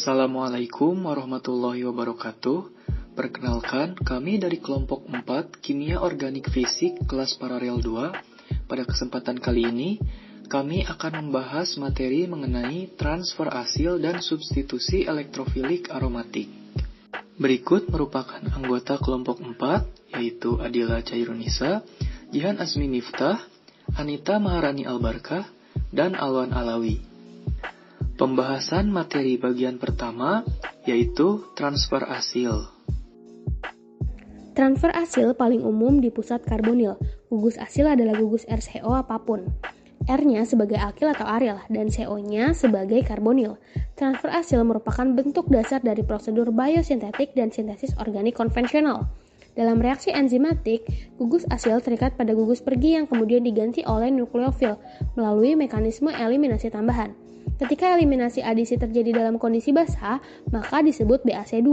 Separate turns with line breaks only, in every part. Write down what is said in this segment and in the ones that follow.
Assalamualaikum warahmatullahi wabarakatuh. Perkenalkan, kami dari kelompok 4 Kimia Organik Fisik kelas Paralel 2. Pada kesempatan kali ini, kami akan membahas materi mengenai transfer asil dan substitusi elektrofilik aromatik. Berikut merupakan anggota kelompok 4, yaitu Adila Cairunisa, Jihan Asmi Niftah, Anita Maharani Albarkah, dan Alwan Alawi. Pembahasan materi bagian pertama, yaitu transfer asil.
Transfer asil paling umum di pusat karbonil. Gugus asil adalah gugus RCO apapun. R-nya sebagai alkil atau aril, dan CO-nya sebagai karbonil. Transfer asil merupakan bentuk dasar dari prosedur biosintetik dan sintesis organik konvensional. Dalam reaksi enzimatik, gugus asil terikat pada gugus pergi yang kemudian diganti oleh nukleofil melalui mekanisme eliminasi tambahan. Ketika eliminasi adisi terjadi dalam kondisi basah, maka disebut BAC2,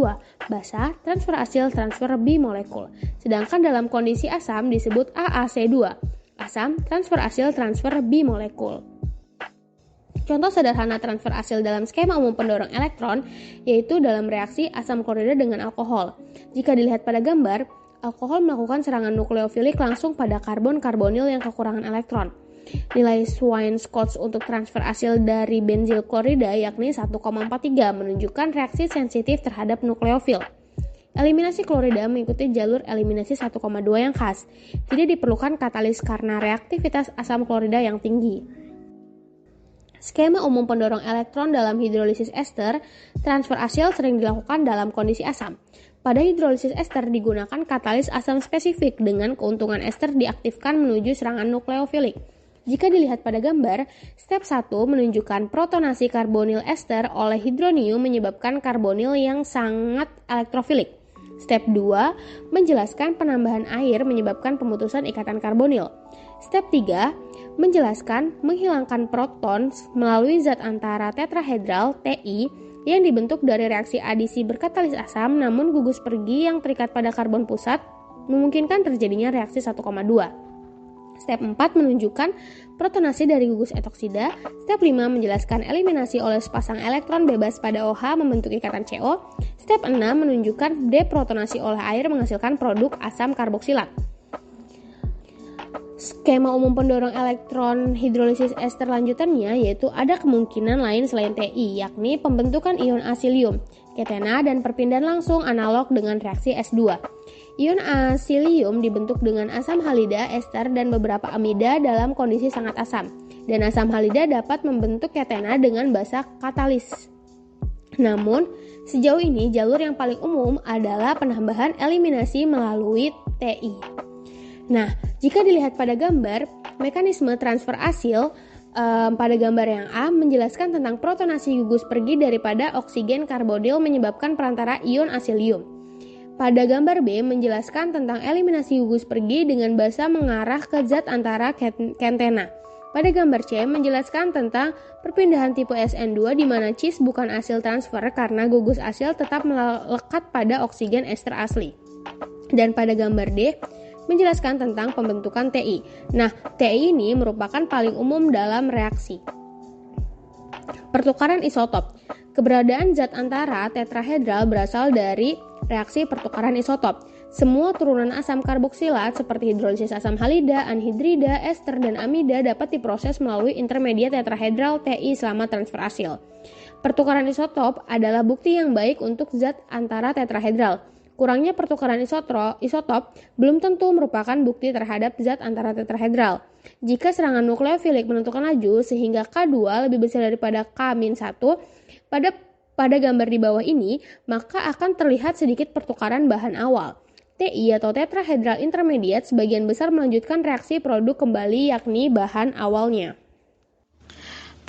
basah, transfer asil, transfer bimolekul. Sedangkan dalam kondisi asam disebut AAC2, asam, transfer asil, transfer bimolekul. Contoh sederhana transfer asil dalam skema umum pendorong elektron, yaitu dalam reaksi asam klorida dengan alkohol. Jika dilihat pada gambar, alkohol melakukan serangan nukleofilik langsung pada karbon-karbonil yang kekurangan elektron. Nilai Swine-Scott untuk transfer asil dari benzil klorida yakni 1,43 menunjukkan reaksi sensitif terhadap nukleofil. Eliminasi klorida mengikuti jalur eliminasi 1,2 yang khas. Tidak diperlukan katalis karena reaktivitas asam klorida yang tinggi. Skema umum pendorong elektron dalam hidrolisis ester, transfer asil sering dilakukan dalam kondisi asam. Pada hidrolisis ester digunakan katalis asam spesifik dengan keuntungan ester diaktifkan menuju serangan nukleofilik. Jika dilihat pada gambar, step 1 menunjukkan protonasi karbonil ester oleh hidronium menyebabkan karbonil yang sangat elektrofilik. Step 2 menjelaskan penambahan air menyebabkan pemutusan ikatan karbonil. Step 3 menjelaskan menghilangkan proton melalui zat antara tetrahedral Ti yang dibentuk dari reaksi adisi berkatalis asam namun gugus pergi yang terikat pada karbon pusat memungkinkan terjadinya reaksi 1,2. Step 4 menunjukkan protonasi dari gugus etoksida. Step 5 menjelaskan eliminasi oleh sepasang elektron bebas pada OH membentuk ikatan CO. Step 6 menunjukkan deprotonasi oleh air menghasilkan produk asam karboksilat. Skema umum pendorong elektron hidrolisis ester lanjutannya yaitu ada kemungkinan lain selain Ti, yakni pembentukan ion asilium, ketena, dan perpindahan langsung analog dengan reaksi S2. Ion asilium dibentuk dengan asam halida, ester, dan beberapa amida dalam kondisi sangat asam, dan asam halida dapat membentuk ketena dengan basa katalis. Namun, sejauh ini jalur yang paling umum adalah penambahan eliminasi melalui Ti. Nah, jika dilihat pada gambar, mekanisme transfer asil pada gambar yang A menjelaskan tentang protonasi gugus pergi daripada oksigen karbonil menyebabkan perantara ion asilium. Pada gambar B menjelaskan tentang eliminasi gugus pergi dengan basa mengarah ke zat antara ketena. Pada gambar C menjelaskan tentang perpindahan tipe SN2 di mana cis bukan asil transfer karena gugus asil tetap melekat pada oksigen ester asli. Dan pada gambar D menjelaskan tentang pembentukan Ti. Nah, Ti ini merupakan paling umum dalam reaksi. Pertukaran isotop. Keberadaan zat antara tetrahedral berasal dari reaksi pertukaran isotop. Semua turunan asam karboksilat seperti hidrolisis asam halida, anhidrida, ester, dan amida dapat diproses melalui intermediat tetrahedral Ti selama transfer asil. Pertukaran isotop adalah bukti yang baik untuk zat antara tetrahedral. Kurangnya pertukaran isotop belum tentu merupakan bukti terhadap zat antara tetrahedral. Jika serangan nukleofilik menentukan laju sehingga K2 lebih besar daripada K-1 pada gambar di bawah ini, maka akan terlihat sedikit pertukaran bahan awal. Ti atau tetrahedral intermediate sebagian besar melanjutkan reaksi produk kembali yakni bahan awalnya.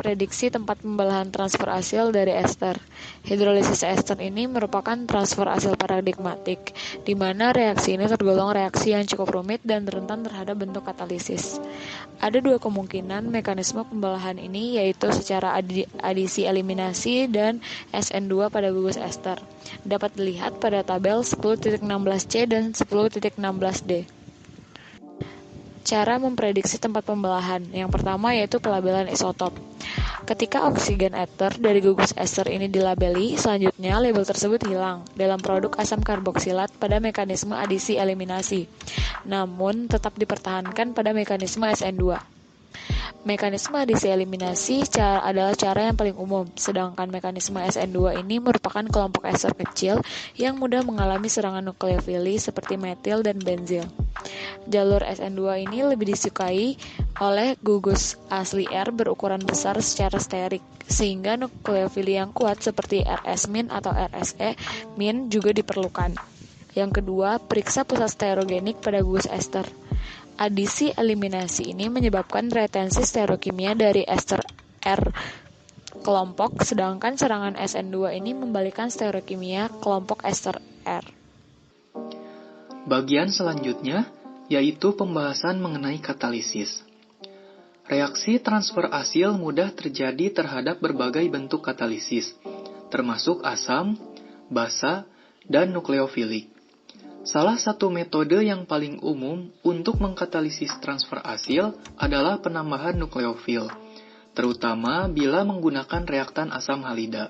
Prediksi tempat pembelahan transfer asil dari ester. Hidrolisis ester ini merupakan transfer asil paradigmatik, di mana reaksi ini tergolong reaksi yang cukup rumit dan rentan terhadap bentuk katalisis. Ada dua kemungkinan mekanisme pembelahan ini, yaitu secara adisi eliminasi dan SN2 pada gugus ester. Dapat dilihat pada tabel 10.16C dan 10.16D. cara memprediksi tempat pembelahan. Yang pertama yaitu pelabelan isotop. Ketika oksigen ether dari gugus ester ini dilabeli, selanjutnya label tersebut hilang dalam produk asam karboksilat pada mekanisme adisi eliminasi, namun tetap dipertahankan pada mekanisme SN2. Mekanisme adisi eliminasi adalah cara yang paling umum, sedangkan mekanisme SN2 ini merupakan kelompok ester kecil yang mudah mengalami serangan nukleofili seperti metil dan benzil. Jalur SN2 ini lebih disukai oleh gugus asli R berukuran besar secara sterik, sehingga nukleofili yang kuat seperti RS- atau RSE- juga diperlukan. Yang kedua, periksa pusat stereogenik pada gugus ester. Adisi eliminasi ini menyebabkan retensi stereokimia dari ester R kelompok, sedangkan serangan SN2 ini membalikkan stereokimia kelompok ester R.
Bagian selanjutnya yaitu pembahasan mengenai katalisis. Reaksi transfer asil mudah terjadi terhadap berbagai bentuk katalisis, termasuk asam, basa, dan nukleofilik. Salah satu metode yang paling umum untuk mengkatalisis transfer asil adalah penambahan nukleofil, terutama bila menggunakan reaktan asam halida.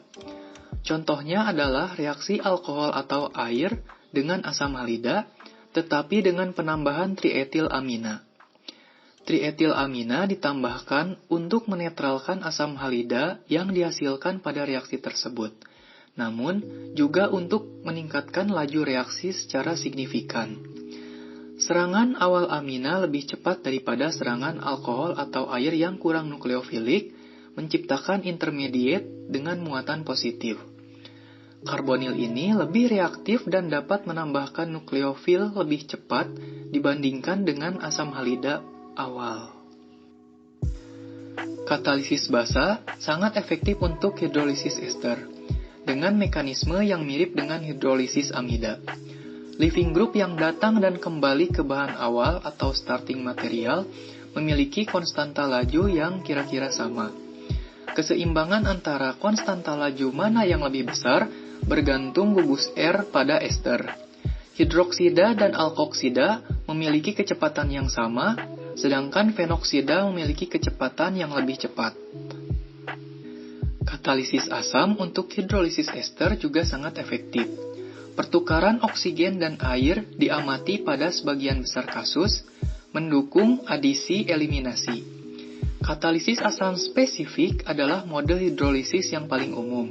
Contohnya adalah reaksi alkohol atau air dengan asam halida, tetapi dengan penambahan trietilamina. Trietilamina ditambahkan untuk menetralkan asam halida yang dihasilkan pada reaksi tersebut, namun juga untuk meningkatkan laju reaksi secara signifikan. Serangan awal amina lebih cepat daripada serangan alkohol atau air yang kurang nukleofilik, menciptakan intermediate dengan muatan positif. Karbonil ini lebih reaktif dan dapat menambahkan nukleofil lebih cepat dibandingkan dengan asam halida awal. Katalisis basa sangat efektif untuk hidrolisis ester, dengan mekanisme yang mirip dengan hidrolisis amida. Leaving group yang datang dan kembali ke bahan awal atau starting material memiliki konstanta laju yang kira-kira sama. Keseimbangan antara konstanta laju mana yang lebih besar bergantung gugus R pada ester. Hidroksida dan alkoksida memiliki kecepatan yang sama, sedangkan fenoksida memiliki kecepatan yang lebih cepat. Katalisis asam untuk hidrolisis ester juga sangat efektif. Pertukaran oksigen dan air diamati pada sebagian besar kasus, mendukung adisi eliminasi. Katalisis asam spesifik adalah mode hidrolisis yang paling umum,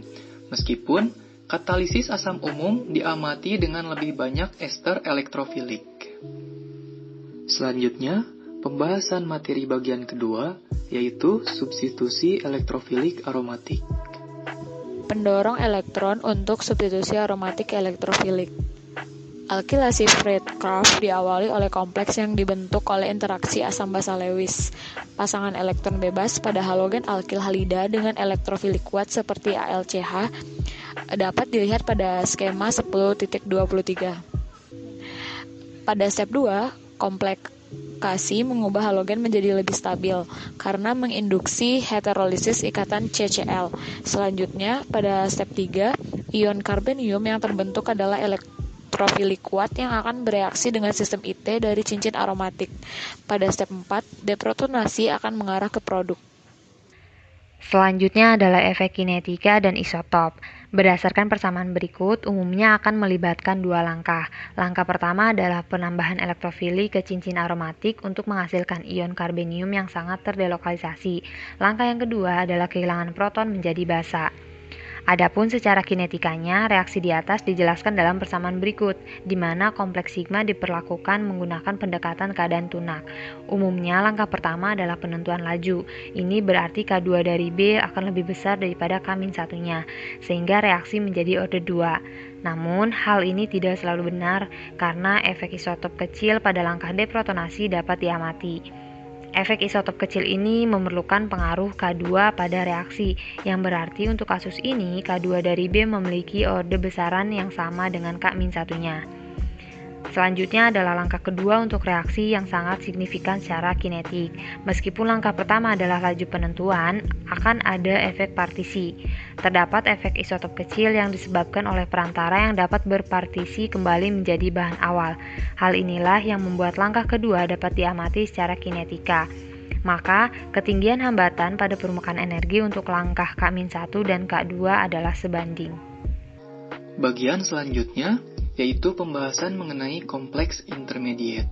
meskipun katalisis asam umum diamati dengan lebih banyak ester elektrofilik. Selanjutnya, pembahasan materi bagian kedua, yaitu substitusi elektrofilik aromatik.
Pendorong elektron untuk substitusi aromatik elektrofilik. Alkilasi Friedkraft diawali oleh kompleks yang dibentuk oleh interaksi asam basa Lewis. Pasangan elektron bebas pada halogen alkil halida dengan elektrofilik kuat seperti AlCH dapat dilihat pada skema 10.23. Pada step 2, kompleksasi mengubah halogen menjadi lebih stabil karena menginduksi heterolisis ikatan CCl. Selanjutnya, pada step 3, ion karbonium yang terbentuk adalah elektrofilik kuat yang akan bereaksi dengan sistem IT dari cincin aromatik. Pada step 4, deprotonasi akan mengarah ke produk.
Selanjutnya adalah efek kinetika dan isotop. Berdasarkan persamaan berikut, umumnya akan melibatkan dua langkah. Langkah pertama adalah penambahan elektrofili ke cincin aromatik untuk menghasilkan ion karbonium yang sangat terdelokalisasi. Langkah yang kedua adalah kehilangan proton menjadi basa. Adapun secara kinetikanya, reaksi di atas dijelaskan dalam persamaan berikut, di mana kompleks sigma diperlakukan menggunakan pendekatan keadaan tunak. Umumnya, langkah pertama adalah penentuan laju. Ini berarti K2 dari B akan lebih besar daripada K-1-nya, sehingga reaksi menjadi orde 2. Namun, hal ini tidak selalu benar, karena efek isotop kecil pada langkah deprotonasi dapat diamati. Efek isotop kecil ini memerlukan pengaruh K2 pada reaksi, yang berarti untuk kasus ini K2 dari B memiliki orde besaran yang sama dengan K-1-nya. Selanjutnya adalah langkah kedua untuk reaksi yang sangat signifikan secara kinetik. Meskipun langkah pertama adalah laju penentuan, akan ada efek partisi. Terdapat efek isotop kecil yang disebabkan oleh perantara yang dapat berpartisi kembali menjadi bahan awal. Hal inilah yang membuat langkah kedua dapat diamati secara kinetika. Maka, ketinggian hambatan pada permukaan energi untuk langkah K-1 dan K2 adalah sebanding.
Bagian selanjutnya yaitu pembahasan mengenai kompleks intermediate.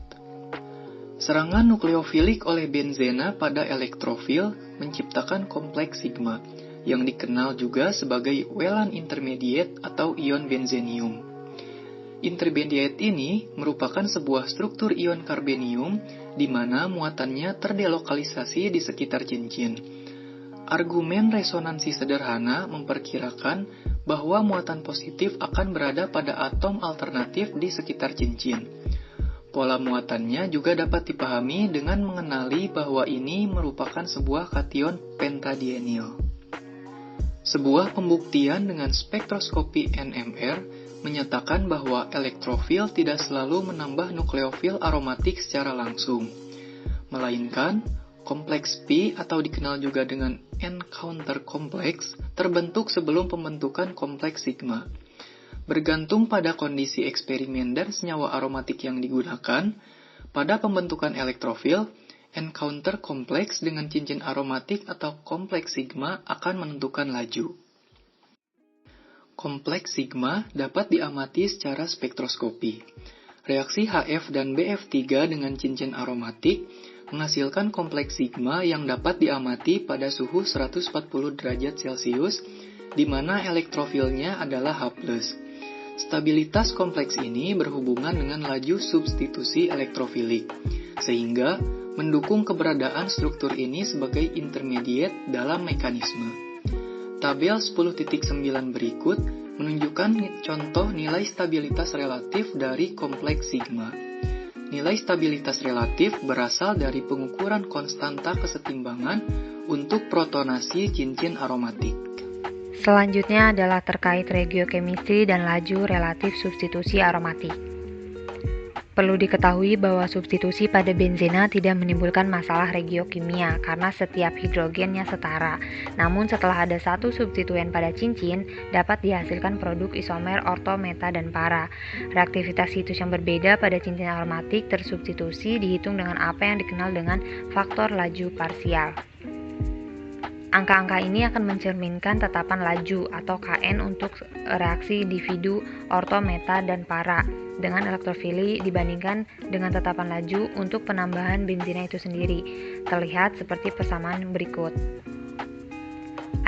Serangan nukleofilik oleh benzena pada elektrofil menciptakan kompleks sigma, yang dikenal juga sebagai Whelan intermediate atau ion benzenium. Intermediate ini merupakan sebuah struktur ion karbenium di mana muatannya terdelokalisasi di sekitar cincin. Argumen resonansi sederhana memperkirakan bahwa muatan positif akan berada pada atom alternatif di sekitar cincin. Pola muatannya juga dapat dipahami dengan mengenali bahwa ini merupakan sebuah kation pentadienil. Sebuah pembuktian dengan spektroskopi NMR menyatakan bahwa elektrofil tidak selalu menambah nukleofil aromatik secara langsung, melainkan kompleks P atau dikenal juga dengan encounter kompleks terbentuk sebelum pembentukan kompleks sigma. Bergantung pada kondisi eksperimen dan senyawa aromatik yang digunakan, pada pembentukan elektrofil, encounter kompleks dengan cincin aromatik atau kompleks sigma akan menentukan laju. Kompleks sigma dapat diamati secara spektroskopi. Reaksi HF dan BF3 dengan cincin aromatik menghasilkan kompleks sigma yang dapat diamati pada suhu 140 derajat Celcius, di mana elektrofilnya adalah H+. Stabilitas kompleks ini berhubungan dengan laju substitusi elektrofilik, sehingga mendukung keberadaan struktur ini sebagai intermediate dalam mekanisme. Tabel 10.9 berikut menunjukkan contoh nilai stabilitas relatif dari kompleks sigma. Nilai stabilitas relatif berasal dari pengukuran konstanta kesetimbangan untuk protonasi cincin aromatik.
Selanjutnya adalah terkait regiochemistry dan laju relatif substitusi aromatik. Perlu diketahui bahwa substitusi pada benzena tidak menimbulkan masalah regiokimia karena setiap hidrogennya setara. Namun setelah ada satu substituen pada cincin, dapat dihasilkan produk isomer orto, meta, dan para. Reaktivitas situs yang berbeda pada cincin aromatik tersubstitusi dihitung dengan apa yang dikenal dengan faktor laju parsial. Angka-angka ini akan mencerminkan tetapan laju atau Kn untuk reaksi individu orto, meta, dan para dengan elektrofili dibandingkan dengan tetapan laju untuk penambahan benzena itu sendiri. Terlihat seperti persamaan berikut.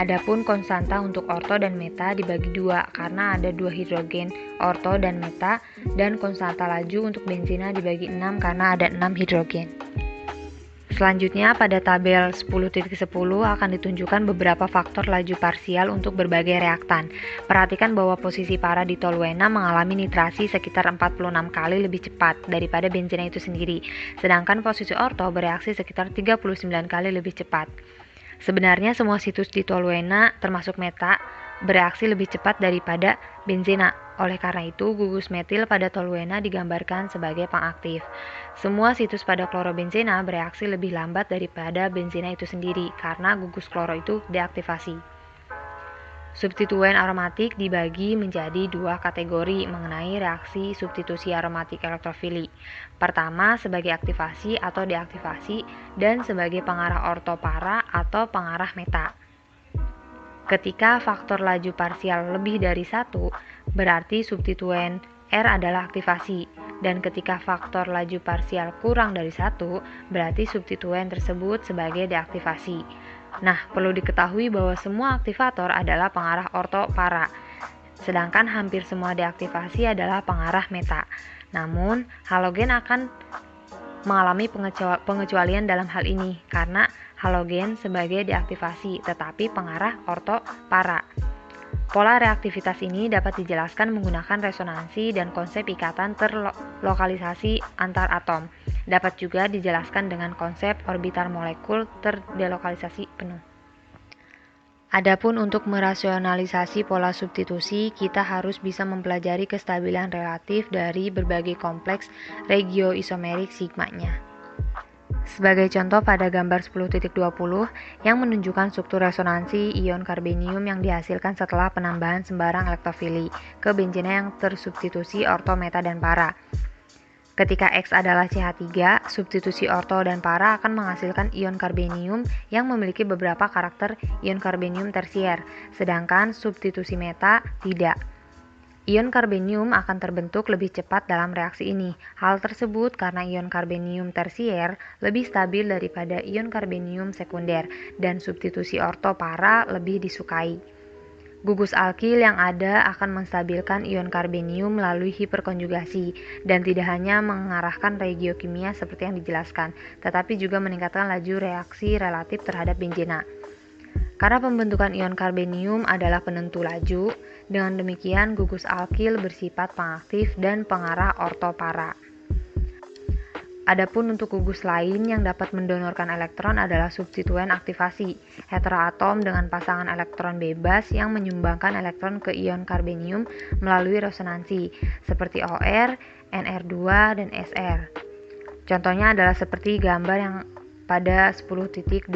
Adapun konstanta untuk orto dan meta dibagi dua karena ada dua hidrogen orto dan meta, dan konstanta laju untuk benzena dibagi 6 karena ada 6 hidrogen. Selanjutnya, pada tabel 10.10 akan ditunjukkan beberapa faktor laju parsial untuk berbagai reaktan. Perhatikan bahwa posisi para di toluena mengalami nitrasi sekitar 46 kali lebih cepat daripada benzena itu sendiri, sedangkan posisi orto bereaksi sekitar 39 kali lebih cepat. Sebenarnya semua situs di toluena, termasuk meta, bereaksi lebih cepat daripada benzena. Oleh karena itu, gugus metil pada toluena digambarkan sebagai pengaktif. Semua situs pada klorobenzena bereaksi lebih lambat daripada benzena itu sendiri karena gugus kloro itu deaktivasi. Substituen aromatik dibagi menjadi dua kategori mengenai reaksi substitusi aromatik elektrofili. Pertama, sebagai aktivasi atau deaktivasi, dan sebagai pengarah orto para atau pengarah meta. Ketika faktor laju parsial lebih dari 1, berarti substituen R adalah aktivasi, dan ketika faktor laju parsial kurang dari 1, berarti substituen tersebut sebagai deaktivasi. Nah, perlu diketahui bahwa semua aktivator adalah pengarah orto para, sedangkan hampir semua deaktivasi adalah pengarah meta. Namun, halogen akan mengalami pengecualian dalam hal ini, karena halogen sebagai deaktivasi, tetapi pengarah orto para. Pola reaktivitas ini dapat dijelaskan menggunakan resonansi dan konsep ikatan terlokalisasi antar atom. Dapat juga dijelaskan dengan konsep orbital molekul terdelokalisasi penuh. Adapun untuk merasionalisasi pola substitusi, kita harus bisa mempelajari kestabilan relatif dari berbagai kompleks regioisomerik sigmanya. Sebagai contoh pada gambar 10.20 yang menunjukkan struktur resonansi ion karbenium yang dihasilkan setelah penambahan sembarang elektrofili ke benzena yang tersubstitusi orto, meta, dan para. Ketika X adalah CH3, substitusi orto dan para akan menghasilkan ion karbenium yang memiliki beberapa karakter ion karbenium tersier, sedangkan substitusi meta tidak. Ion karbenium akan terbentuk lebih cepat dalam reaksi ini. Hal tersebut karena ion karbenium tersier lebih stabil daripada ion karbenium sekunder dan substitusi orto para lebih disukai. Gugus alkil yang ada akan menstabilkan ion karbenium melalui hiperkonjugasi dan tidak hanya mengarahkan regiokimia seperti yang dijelaskan, tetapi juga meningkatkan laju reaksi relatif terhadap benzena. Karena pembentukan ion karbenium adalah penentu laju, dengan demikian gugus alkil bersifat pengaktif dan pengarah orto-para. Adapun untuk gugus lain yang dapat mendonorkan elektron adalah substituen aktivasi, heteroatom dengan pasangan elektron bebas yang menyumbangkan elektron ke ion karbenium melalui resonansi, seperti OR, NR2, dan SR. Contohnya adalah seperti gambar yang pada 10.21.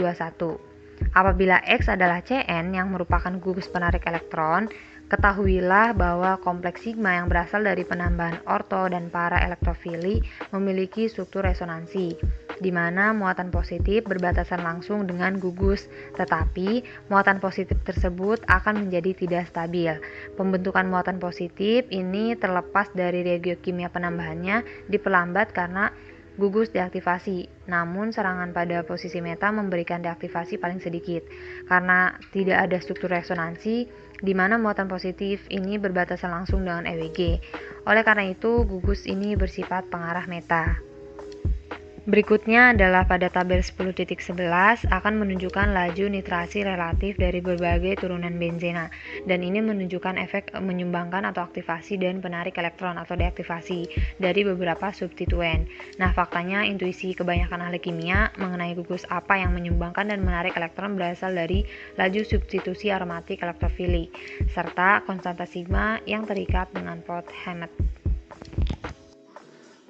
Apabila X adalah Cn yang merupakan gugus penarik elektron, ketahuilah bahwa kompleks sigma yang berasal dari penambahan orto dan para elektrofili memiliki struktur resonansi, di mana muatan positif berbatasan langsung dengan gugus, tetapi muatan positif tersebut akan menjadi tidak stabil. Pembentukan muatan positif ini terlepas dari regiokimia penambahannya diperlambat karena gugus deaktivasi, namun serangan pada posisi meta memberikan deaktivasi paling sedikit, karena tidak ada struktur resonansi, di mana muatan positif ini berbatasan langsung dengan EWG. Oleh karena itu, gugus ini bersifat pengarah meta. Berikutnya adalah pada tabel 10.11 akan menunjukkan laju nitrasi relatif dari berbagai turunan benzena, dan ini menunjukkan efek menyumbangkan atau aktivasi dan penarik elektron atau deaktivasi dari beberapa substituen. Nah, faktanya intuisi kebanyakan ahli kimia mengenai gugus apa yang menyumbangkan dan menarik elektron berasal dari laju substitusi aromatik elektrofili, serta konstanta sigma yang terikat dengan plot Hammett.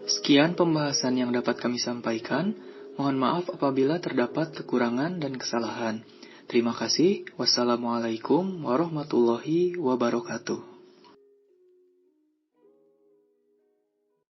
Sekian pembahasan yang dapat kami sampaikan. Mohon maaf apabila terdapat kekurangan dan kesalahan. Terima kasih. Wassalamualaikum warahmatullahi wabarakatuh.